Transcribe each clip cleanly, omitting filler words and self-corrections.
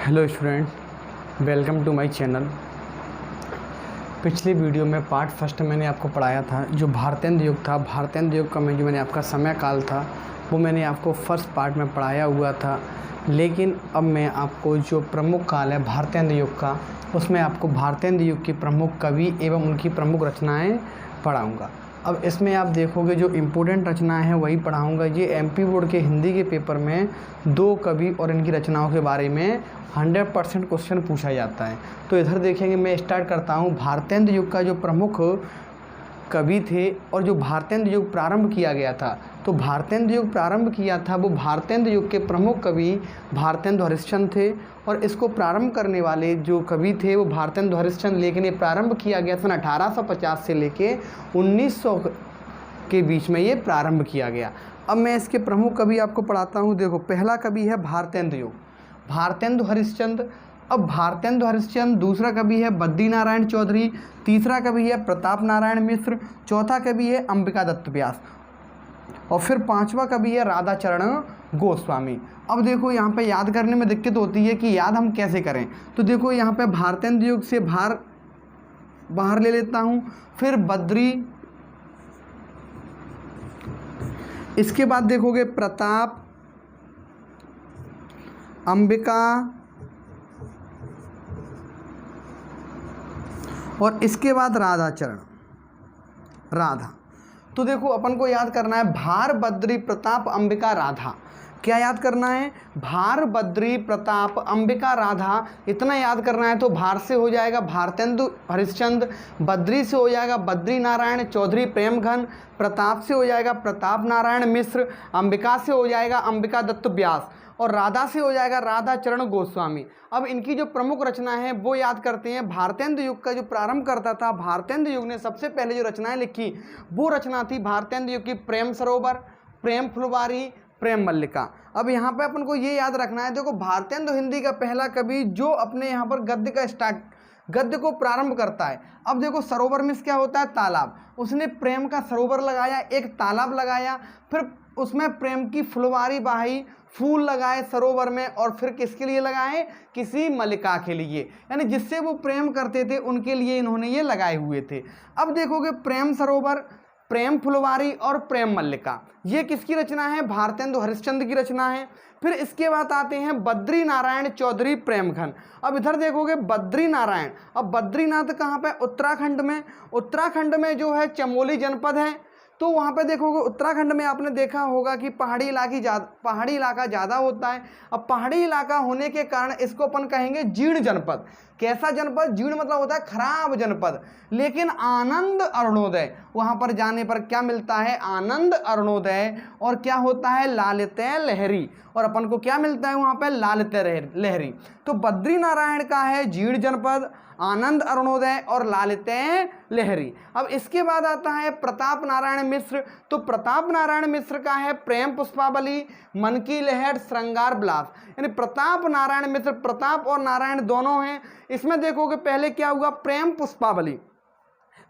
Hello student, welcome to my channel. पिछली video में part first मैंने आपको पढ़ाया था जो भारतेंदु युग था। भारतेंदु युग का जो मैंने आपका समय काल था वो मैंने आपको फर्स्ट पार्ट में पढ़ाया हुआ था। लेकिन अब मैं आपको जो प्रमुख काल है भारतेंदु युग का, उसमें आपको भारतेंदु युग की प्रमुख कवि एवं उनकी प्रमुख रचनाएँ पढ़ाऊँगा। अब इसमें आप देखोगे जो इम्पोर्टेंट रचनाएं हैं वही पढ़ाऊँगा। ये एमपी बोर्ड के हिंदी के पेपर में दो कवि और इनकी रचनाओं के बारे में 100% क्वेश्चन पूछा जाता है। तो इधर देखेंगे, मैं स्टार्ट करता हूँ। भारतेंदु युग का जो प्रमुख कवि थे और जो भारतेंदु युग प्रारंभ किया गया था, तो भारतेंदु युग प्रारंभ किया था वो भारतेंदु युग के प्रमुख कवि भारतेंदु हरिश्चंद्र थे। और इसको प्रारंभ करने वाले जो कवि थे वो भारतेंदु हरिश्चंद्र, लेकिन ये प्रारंभ किया गया सन 1850 से लेके 1900 के बीच में ये प्रारंभ किया गया। अब मैं इसके प्रमुख कवि आपको पढ़ाता हूँ। देखो, पहला कवि है भारतेंदु युग, भारतेंदु हरिश्चंद्र। अब भारतेंदु हरिश्चंद्र, दूसरा कवि है बद्री नारायण चौधरी, तीसरा कवि है प्रताप नारायण मिश्र, चौथा कवि है अंबिका दत्त व्यास और फिर पांचवा कवि है राधाचरण गोस्वामी। अब देखो, यहाँ पे याद करने में दिक्कत होती है कि याद हम कैसे करें। तो देखो, यहाँ पे भारतेंदु युग से बाहर ले लेता हूँ, फिर बद्री, इसके बाद देखोगे प्रताप, अंबिका और इसके बाद राधा। तो देखो, अपन को याद करना है भार, बद्री, प्रताप, अंबिका, राधा। क्या याद करना है? भार, बद्री, प्रताप, अंबिका, राधा, इतना याद करना है। तो भार से हो जाएगा भारतेंदु हरिश्चंद्र, बद्री से हो जाएगा बद्री नारायण चौधरी प्रेमघन, प्रताप से हो जाएगा प्रताप नारायण मिश्र, अंबिका से हो जाएगा अंबिका दत्त व्यास और राधा से हो जाएगा राधाचरण गोस्वामी। अब इनकी जो प्रमुख रचना है वो याद करते हैं। भारतेंदु युग का जो प्रारंभ करता था, भारतेंदु युग ने सबसे पहले जो रचनाएं लिखी वो रचना थी भारतेंदु युग की प्रेम सरोवर, प्रेम फुलवारी, प्रेम मल्लिका। अब यहाँ पे अपन को ये याद रखना है, देखो भारतेंदु हिंदी का पहला कवि जो अपने यहाँ पर गद्य को प्रारंभ करता है। अब देखो, सरोवर में क्या होता है? तालाब। उसने प्रेम का सरोवर लगाया, एक तालाब लगाया, फिर उसमें प्रेम की फुलवारी बहाई, फूल लगाए सरोवर में, और फिर किसके लिए लगाए? किसी मल्लिका के लिए, यानी जिससे वो प्रेम करते थे उनके लिए इन्होंने ये लगाए हुए थे। अब देखोगे, प्रेम सरोवर, प्रेम फुलवारी और प्रेम मल्लिका, ये किसकी रचना है? भारतेंदु हरिश्चंद्र की रचना है। फिर इसके बाद आते हैं बद्री नारायण चौधरी प्रेमघन। अब इधर देखोगे बद्री नारायण, अब बद्रीनाथ कहाँ पे? उत्तराखंड में। उत्तराखंड में जो है चमोली जनपद है, तो वहाँ पे देखोगे उत्तराखंड में आपने देखा होगा कि पहाड़ी इलाका ज़्यादा होता है। अब पहाड़ी इलाका होने के कारण इसको अपन कहेंगे जीर्ण जनपद। कैसा जनपद? जीर्ण मतलब होता है खराब जनपद। लेकिन आनंद अरुणोदय, वहाँ पर जाने पर क्या मिलता है? आनंद अरुणोदय। और क्या होता है? लालित्य लहरी। और अपन को क्या मिलता है वहाँ पे? लालित्य लहरी। तो बद्री नारायण का है जीर्ण जनपद, आनंद अरुणोदय और लालित्य लहरी। अब इसके बाद आता है प्रताप नारायण मिश्र। तो प्रताप नारायण मिश्र का है प्रेम पुष्पावली, मन की लहर, श्रृंगार विलास। यानी प्रताप नारायण मिश्र, प्रताप और नारायण दोनों हैं। इसमें देखोगे पहले क्या हुआ? प्रेम पुष्पावली,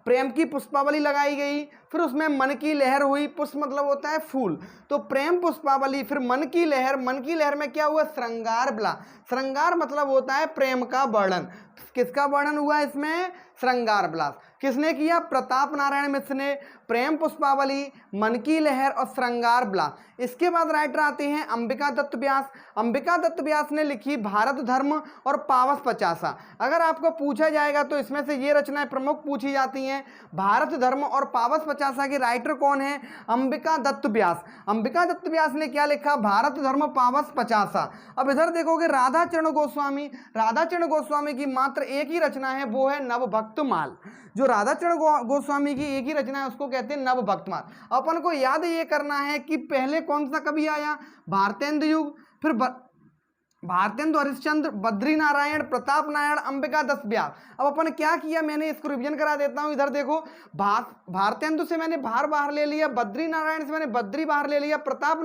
प्रेम की पुष्पावली लगाई गई, फिर उसमें मन की लहर हुई। पुष्प मतलब होता है फूल, तो प्रेम पुष्पावली, फिर मन की लहर। मन की लहर में क्या हुआ? श्रृंगार विलास। श्रृंगार मतलब होता है प्रेम का वर्णन। किसका वर्णन हुआ इसमें? श्रृंगार विलास। किसने किया? प्रताप नारायण मिश्र ने। प्रेम पुष्पावली, मन की लहर और श्रृंगार विलास। इसके बाद राइटर आते हैं अंबिका दत्त व्यास। अंबिका दत्त व्यास ने लिखी भारत धर्म और पावस पचासा। अगर आपको पूछा जाएगा तो इसमें से ये रचनाएं प्रमुख पूछी जाती हैं। भारत धर्म और पावस पचासा के राइटर कौन है? अंबिका दत्त व्यास। अंबिका दत्त व्यास ने क्या लिखा? भारत धर्म पावस पचासा। अब इधर देखोगे राधाचरण गोस्वामी। राधाचरण गोस्वामी की मात्र एक ही रचना है, वो है नवभक्तमाल। जो राधाचरण गोस्वामी की एक ही रचना है उसको कहते हैं नवभक्तमाल। अपन को याद ये करना है कि पहले कौन सा कवि आया? भारतेंदु युग, फिर भारतेंदु हरिश्चंद्र, बद्री नारायण, प्रताप नारायण, अंबिका दत्त व्यास। अब अपन क्या किया, मैंने इसको रिवीजन करा देता हूं। इधर देखो, भारतेंदु से मैंने बाहर ले लिया, बद्री नारायण से मैंने बद्री बाहर ले लिया, प्रताप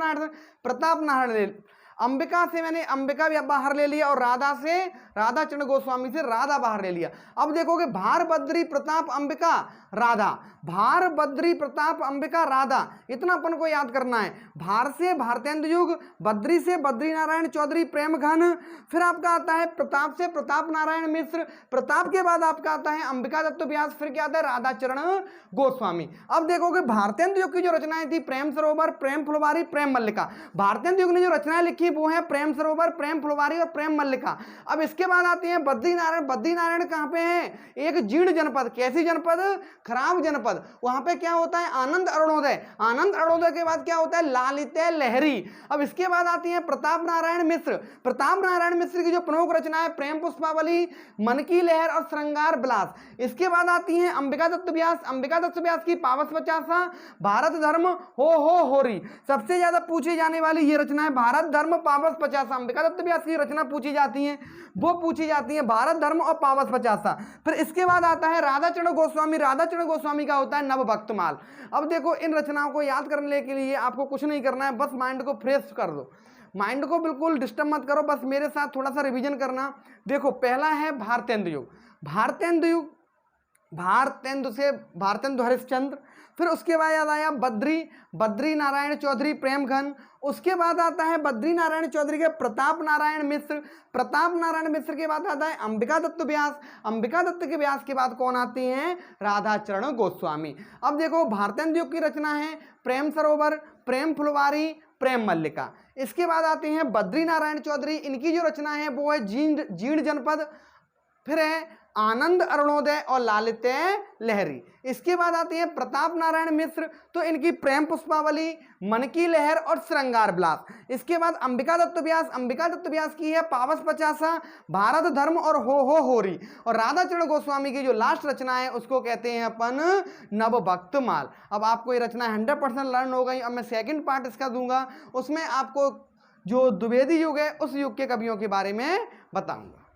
नारायण अंबिका से मैंने अंबिका भी बाहर ले लिया और राधा से राधा चरण गोस्वामी से राधा बाहर ले लिया। अब देखोगे भार बद्री प्रताप अंबिका राधा, भार बद्री प्रताप अंबिका राधा, इतना अपन को याद करना है। भार से भारतेंदु युग, बद्री से बद्री नारायण चौधरी प्रेम घन, फिर आपका आता है प्रताप से प्रताप नारायण मिश्र, प्रताप के बाद आपका आता है अंबिका दत्त व्यास, फिर क्या आता है राधा चरण गोस्वामी। अब देखोगे भारतेंदु युग की जो रचनाएं थी प्रेम सरोवर, प्रेम फुलवारी, प्रेम मल्लिका, भारतेंदु युग ने जो रचनाएं लिखी वो है प्रेम सरोवर, प्रेम फुलवारी और प्रेम मल्लिका। अब इसके बाद आती है बद्री नारायण। बद्री नारायण कहाँ पे है? एक जीर्ण जनपद, कैसी जनपद? खराब जनपद। वहां पे क्या होता है? आनंद अरुणोदय। आनंद अरुणोदय के बाद क्या होता है? लालित्य लहरी। अब इसके बाद आती है प्रताप नारायण मिश्र। प्रताप नारायण मिश्र की जो प्रमुख रचना है प्रेम पुष्पावली, मन की लहर और श्रृंगार विलास। इसके बाद आती है अंबिका दत्त व्यास। अंबिका दत्त व्यास की पावस पचासा, भारत धर्म हो होरी। सबसे ज्यादा पूछी जाने वाली ये रचना है भारत धर्म पावस पचासा। अंबिका दत्त व्यास की रचना पूछी जाती है, वो पूछी जाती है भारत धर्म और पावस पचासा। फिर इसके बाद आता है राधा चरण गोस्वामी। राधा चरण गोस्वामी का होता है नवभक्तमाल। अब देखो इन रचनाओं को याद करने के लिए आपको कुछ नहीं करना है, बस माइंड को फ्रेश कर दो, माइंड को बिल्कुल डिस्टर्ब मत करो, बस मेरे साथ थोड़ा सा रिवीजन करना। देखो पहला है भारतेंदु युग। भारतेंदु युग, भारतेंदु से भारतेंदु हरिश्चंद्र, फिर उसके बाद याद आया बद्री, बद्री नारायण चौधरी प्रेम घन। उसके बाद आता है बद्री नारायण चौधरी के प्रताप नारायण मिश्र। प्रताप नारायण मिश्र के बाद आता है अंबिका दत्त व्यास। अंबिका दत्त के व्यास के बाद कौन आती हैं? राधा चरण गोस्वामी। अब देखो भारतेंदु युग की रचना है प्रेम सरोवर, प्रेम फुलवारी, प्रेम मल्लिका। इसके बाद आते हैं बद्री नारायण चौधरी, इनकी जो रचना है वो है जीर्ण जनपद, फिर है आनंद अरुणोदय और लालित्य लहरी। इसके बाद आती है प्रताप नारायण मिश्र, तो इनकी प्रेम पुष्पावली, मन की लहर और श्रृंगार विलास। इसके बाद अंबिका दत्त व्यास। अंबिका दत्त व्यास की है पावस पचासा, भारत धर्म और हो होरी। और राधा चरण गोस्वामी की जो लास्ट रचना है उसको कहते हैं अपन नवभक्तमाल। अब आपको ये रचना 100% लर्न हो गई। अब मैं सेकंड पार्ट इसका दूंगा, उसमें आपको जो द्विवेदी युग है उस युग के कवियों के बारे में बताऊंगा।